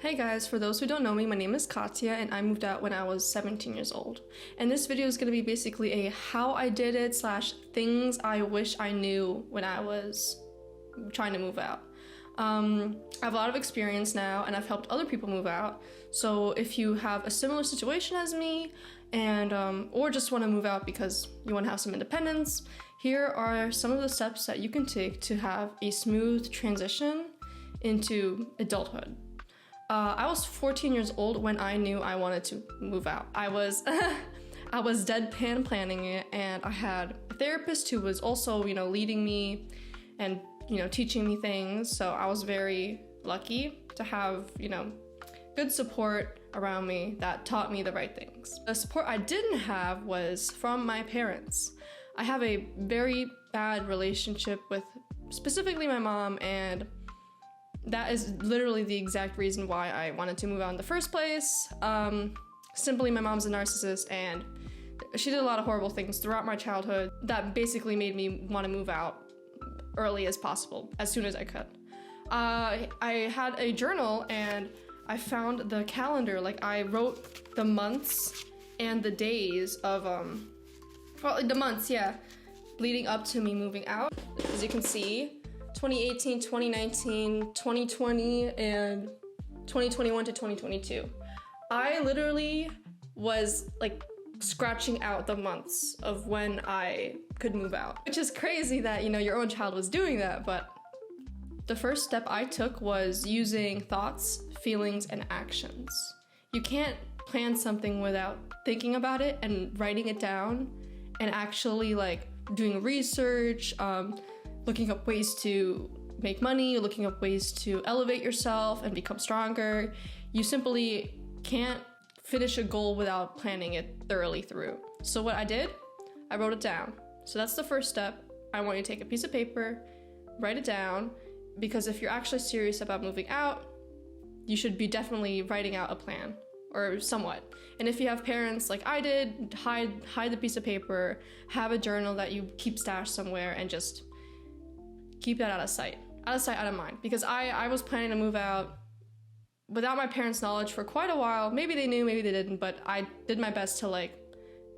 Hey guys, for those who don't know me, my name is Katya and I moved out when I was 17 years old. And this video is going to be basically a how I did it / things I wish I knew when I was trying to move out. I have a lot of experience now and I've helped other people move out. So if you have a similar situation as me and or just want to move out because you want to have some independence, here are some of the steps that you can take to have a smooth transition into adulthood. I was 14 years old when I knew I wanted to move out. I was I was deadpan planning it, and I had a therapist who was also, leading me and, teaching me things. So I was very lucky to have, good support around me that taught me the right things. The support I didn't have was from my parents. I have a very bad relationship with specifically my mom, and that is literally the exact reason why I wanted to move out in the first place. Simply, my mom's a narcissist and she did a lot of horrible things throughout my childhood that basically made me want to move out early as possible, as soon as I could. I had a journal and I found the calendar. I wrote the months and the days of, the months, leading up to me moving out. As you can see, 2018, 2019, 2020, and 2021 to 2022. I literally was scratching out the months of when I could move out, which is crazy that, your own child was doing that. But the first step I took was using thoughts, feelings, and actions. You can't plan something without thinking about it and writing it down and actually doing research, looking up ways to make money, looking up ways to elevate yourself and become stronger. You simply can't finish a goal without planning it thoroughly through. So what I did, I wrote it down. So that's the first step. I want you to take a piece of paper, write it down, because if you're actually serious about moving out, you should be definitely writing out a plan, or somewhat. And if you have parents like I did, hide the piece of paper, have a journal that you keep stashed somewhere, and just keep that out of sight, out of mind. Because I was planning to move out without my parents' knowledge for quite a while. Maybe they knew, maybe they didn't, but I did my best to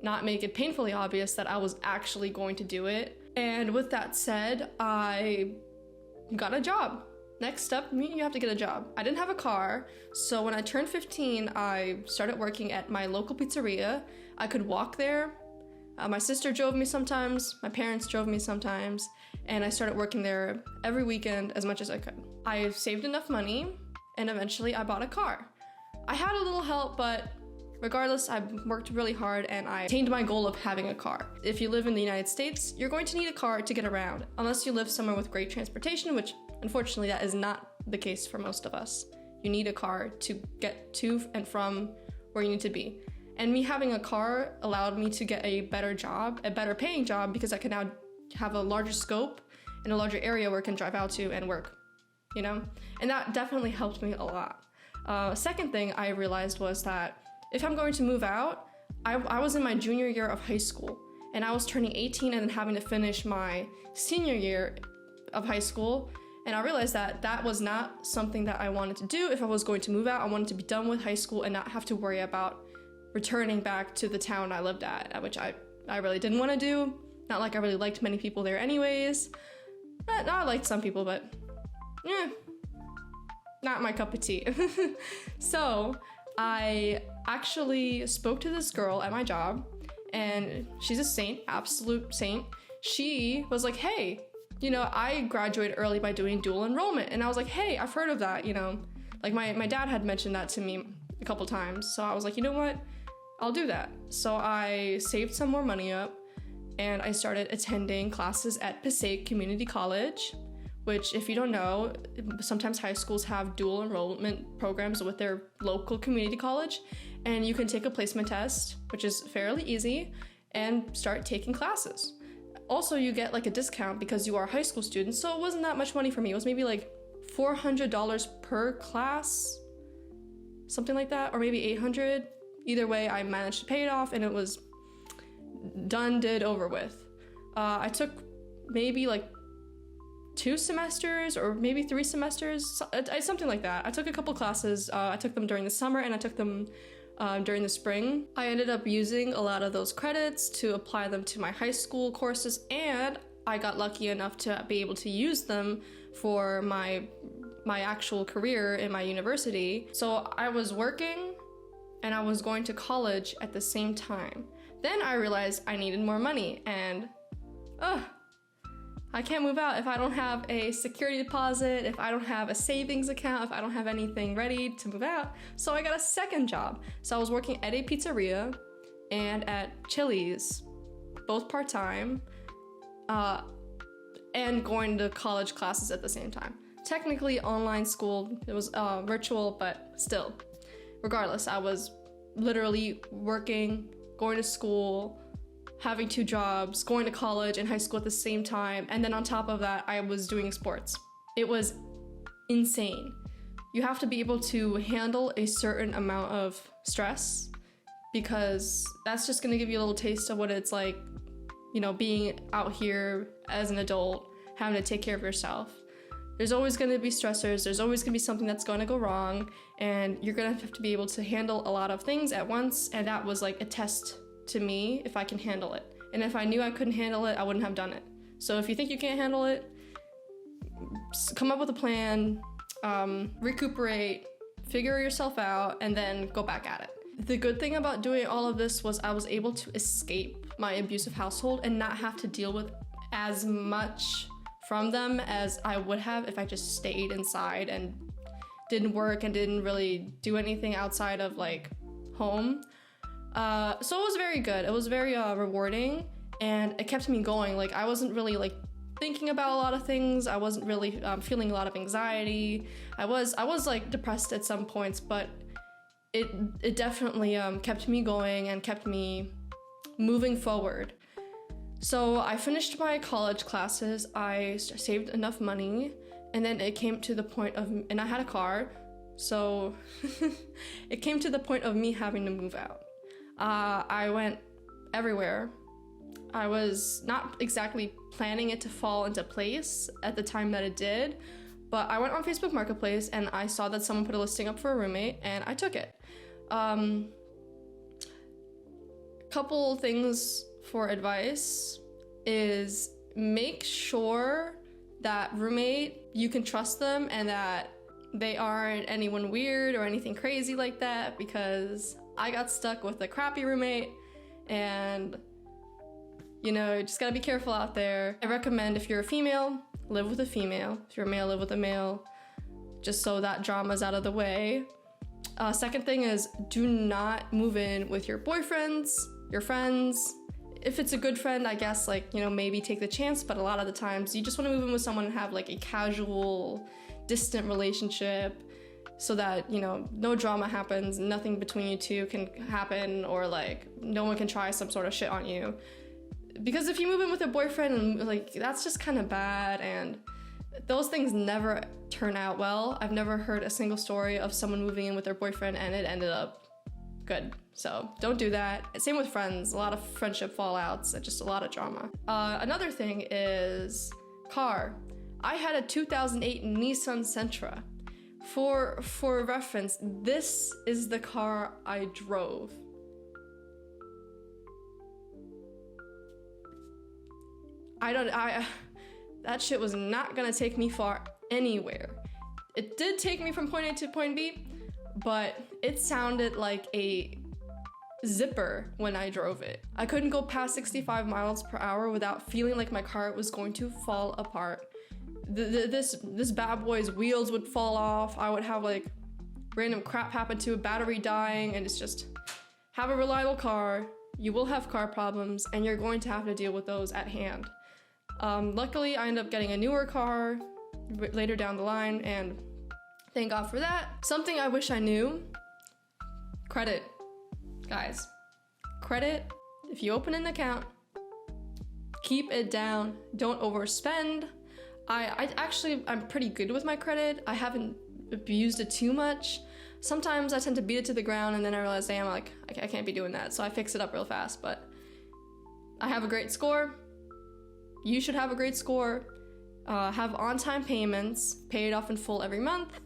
not make it painfully obvious that I was actually going to do it. And with that said, I got a job. Next step, you have to get a job. I didn't have a car, so when I turned 15, I started working at my local pizzeria. I could walk there. My sister drove me sometimes, my parents drove me sometimes, and I started working there every weekend as much as I could. I saved enough money, and eventually I bought a car. I had a little help, but regardless, I worked really hard and I attained my goal of having a car. If you live in the United States, you're going to need a car to get around, unless you live somewhere with great transportation, which unfortunately that is not the case for most of us. You need a car to get to and from where you need to be. And me having a car allowed me to get a better job, a better paying job, because I can now have a larger scope and a larger area where I can drive out to and work, And that definitely helped me a lot. Second thing I realized was that if I'm going to move out, I was in my junior year of high school, and I was turning 18 and then having to finish my senior year of high school. And I realized that that was not something that I wanted to do. If I was going to move out, I wanted to be done with high school and not have to worry about returning back to the town I lived at, which I really didn't want to do. Not like I really liked many people there anyways. No, I liked some people, but not my cup of tea. So I actually spoke to this girl at my job, and she's a saint, absolute saint. She was like, hey, I graduated early by doing dual enrollment. And I was like, hey, I've heard of that, my dad had mentioned that to me a couple times. So I was like, you know what? I'll do that. So I saved some more money up and I started attending classes at Passaic Community College, which, if you don't know, sometimes high schools have dual enrollment programs with their local community college, and you can take a placement test, which is fairly easy, and start taking classes. Also, you get a discount because you are a high school student, so it wasn't that much money for me. It was maybe $400 per class, something like that, or maybe $800. Either way, I managed to pay it off and it was done, over with. I took maybe 2 semesters or maybe 3 semesters, something like that. I took a couple classes. I took them during the summer and I took them during the spring. I ended up using a lot of those credits to apply them to my high school courses, and I got lucky enough to be able to use them for my actual career in my university. So I was working and I was going to college at the same time. Then I realized I needed more money, and I can't move out if I don't have a security deposit, if I don't have a savings account, if I don't have anything ready to move out. So I got a second job. So I was working at a pizzeria and at Chili's, both part-time, and going to college classes at the same time. Technically online school, it was virtual, but still. Regardless, I was literally working, going to school, having 2 jobs, going to college and high school at the same time, and then on top of that, I was doing sports. It was insane. You have to be able to handle a certain amount of stress, because that's just gonna give you a little taste of what it's like, you know, being out here as an adult, having to take care of yourself. There's always gonna be stressors, there's always gonna be something that's gonna go wrong, and you're gonna have to be able to handle a lot of things at once, and that was like a test to me if I can handle it. And if I knew I couldn't handle it, I wouldn't have done it. So if you think you can't handle it, come up with a plan, recuperate, figure yourself out, and then go back at it. The good thing about doing all of this was I was able to escape my abusive household and not have to deal with as much from them as I would have if I just stayed inside and didn't work and didn't really do anything outside of like home. So it was very good. It was very rewarding, and it kept me going. Like, I wasn't really like thinking about a lot of things. I wasn't really feeling a lot of anxiety. I was like depressed at some points, but it definitely kept me going and kept me moving forward. So I finished my college classes. I saved enough money, and then it came to the point of, and I had a car, so it came to the point of me having to move out. I went everywhere. I was not exactly planning it to fall into place at the time that it did, but I went on Facebook Marketplace and I saw that someone put a listing up for a roommate, and I took it. Couple things for advice is make sure that roommate, you can trust them and that they aren't anyone weird or anything crazy like that, because I got stuck with a crappy roommate, and you know, you just gotta be careful out there. I recommend, if you're a female, live with a female. If you're a male, live with a male, just so that drama's out of the way. Second thing is, do not move in with your boyfriends, your friends. If it's a good friend, I guess, like, you know, maybe take the chance, but a lot of the times you just want to move in with someone and have like a casual, distant relationship, so that, you know, no drama happens, nothing between you two can happen, or like no one can try some sort of shit on you. Because if you move in with a boyfriend, and like, that's just kind of bad, and those things never turn out well. I've never heard a single story of someone moving in with their boyfriend and it ended up good. So don't do that. Same with friends, a lot of friendship fallouts and just a lot of drama. Another thing is car. I had a 2008 Nissan Sentra. For reference, this is the car I drove. That shit was not gonna take me far anywhere. It did take me from point A to point B, but it sounded like a zipper when I drove it. I couldn't go past 65 miles per hour without feeling like my car was going to fall apart. This bad boy's wheels would fall off. I would have like random crap happen to a battery dying, and it's just, have a reliable car. You will have car problems, and you're going to have to deal with those at hand. Luckily, I ended up getting a newer car later down the line, and thank God for that. Something I wish I knew: credit. Guys, credit, if you open an account, keep it down. Don't overspend. I'm pretty good with my credit. I haven't abused it too much. Sometimes I tend to beat it to the ground, and then I realize, damn, like, I can't be doing that, so I fix it up real fast. But I have a great score. You should have a great score. Have on-time payments, pay it off in full every month.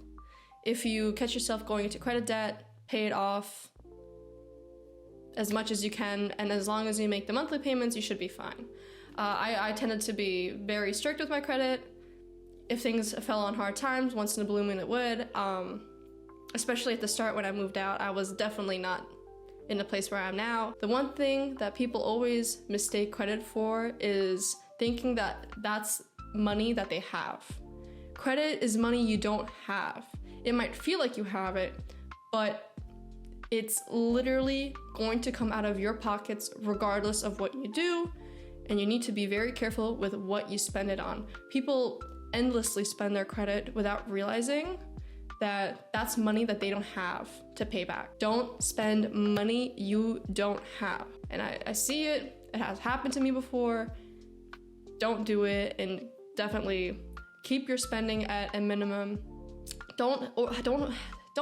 If you catch yourself going into credit debt, pay it off as much as you can, and as long as you make the monthly payments, you should be fine. I tended to be very strict with my credit. If things fell on hard times, once in a blue moon it would. Especially at the start when I moved out, I was definitely not in the place where I am now. The one thing that people always mistake credit for is thinking that that's money that they have. Credit is money you don't have. It might feel like you have it, but it's literally going to come out of your pockets regardless of what you do, and you need to be very careful with what you spend it on. People endlessly spend their credit without realizing that that's money that they don't have to pay back. Don't spend money you don't have. And I see it, it has happened to me before. Don't do it, and definitely keep your spending at a minimum. Don't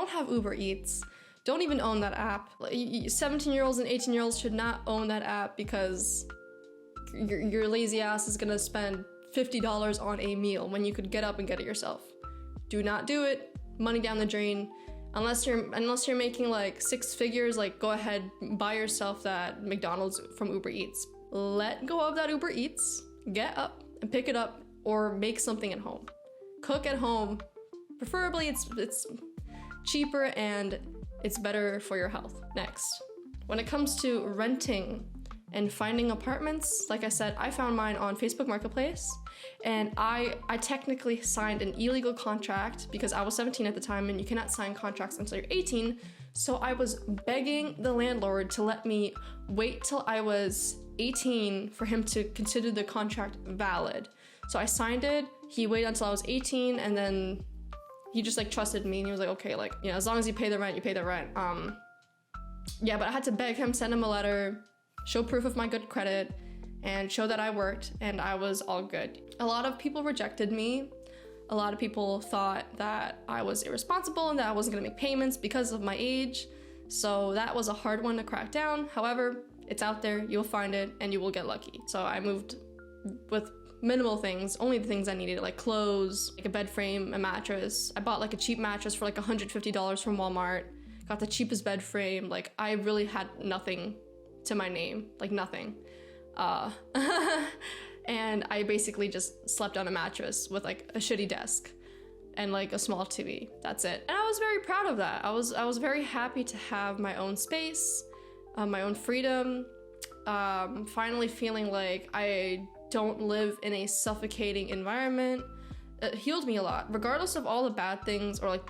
have Uber Eats. Don't even own that app. 17-year-olds and 18-year-olds should not own that app because your lazy ass is gonna spend $50 on a meal when you could get up and get it yourself. Do not do it. Money down the drain. Unless you're making like 6 figures, like go ahead, buy yourself that McDonald's from Uber Eats. Let go of that Uber Eats. Get up and pick it up, or make something at home. Cook at home. Preferably it's cheaper and it's better for your health. Next, when it comes to renting and finding apartments, like I said, I found mine on Facebook Marketplace, and I technically signed an illegal contract because I was 17 at the time, and you cannot sign contracts until you're 18. So I was begging the landlord to let me wait till I was 18 for him to consider the contract valid. So I signed it, he waited until I was 18, and then he just like trusted me, and he was like, okay, like, you know, as long as you pay the rent, you pay the rent. Yeah, but I had to beg him, send him a letter, show proof of my good credit, and show that I worked, and I was all good. A lot of people rejected me. A lot of people thought that I was irresponsible and that I wasn't gonna make payments because of my age. So that was a hard one to crack down. However, it's out there, you'll find it, and you will get lucky. So I moved with minimal things, only the things I needed, like clothes, like a bed frame, a mattress. I bought like a cheap mattress for like $150 from Walmart. Got the cheapest bed frame. Like I really had nothing to my name, like nothing. And I basically just slept on a mattress with like a shitty desk and like a small TV. That's it. And I was very proud of that. I was very happy to have my own space, my own freedom, finally feeling like I don't live in a suffocating environment. It healed me a lot, regardless of all the bad things or like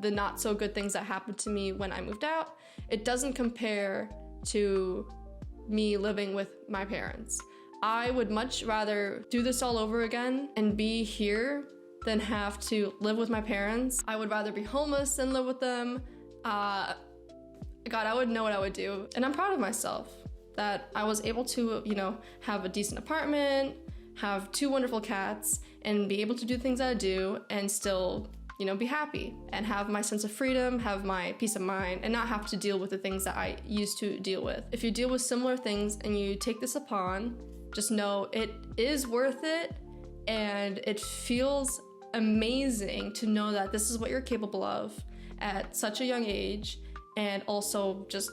the not so good things that happened to me when I moved out. It doesn't compare to me living with my parents. I would much rather do this all over again and be here than have to live with my parents. I would rather be homeless than live with them. God, I wouldn't know what I would do. And I'm proud of myself that I was able to, you know, have a decent apartment, have 2 wonderful cats, and be able to do things that I do and still, you know, be happy and have my sense of freedom, have my peace of mind, and not have to deal with the things that I used to deal with. If you deal with similar things and you take this upon, just know it is worth it, and it feels amazing to know that this is what you're capable of at such a young age, and also just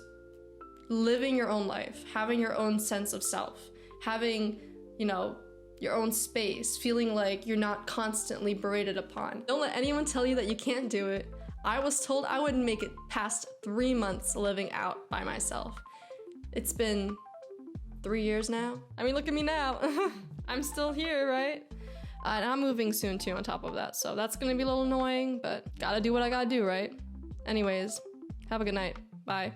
living your own life, having your own sense of self, having, you know, your own space, feeling like you're not constantly berated upon. Don't let anyone tell you that you can't do it. I was told I wouldn't make it past 3 months living out by myself. It's been 3 years now. I mean, look at me now. I'm still here, right? And I'm moving soon too on top of that, so that's gonna be a little annoying, but gotta do what I gotta do, right? Anyways, have a good night. Bye.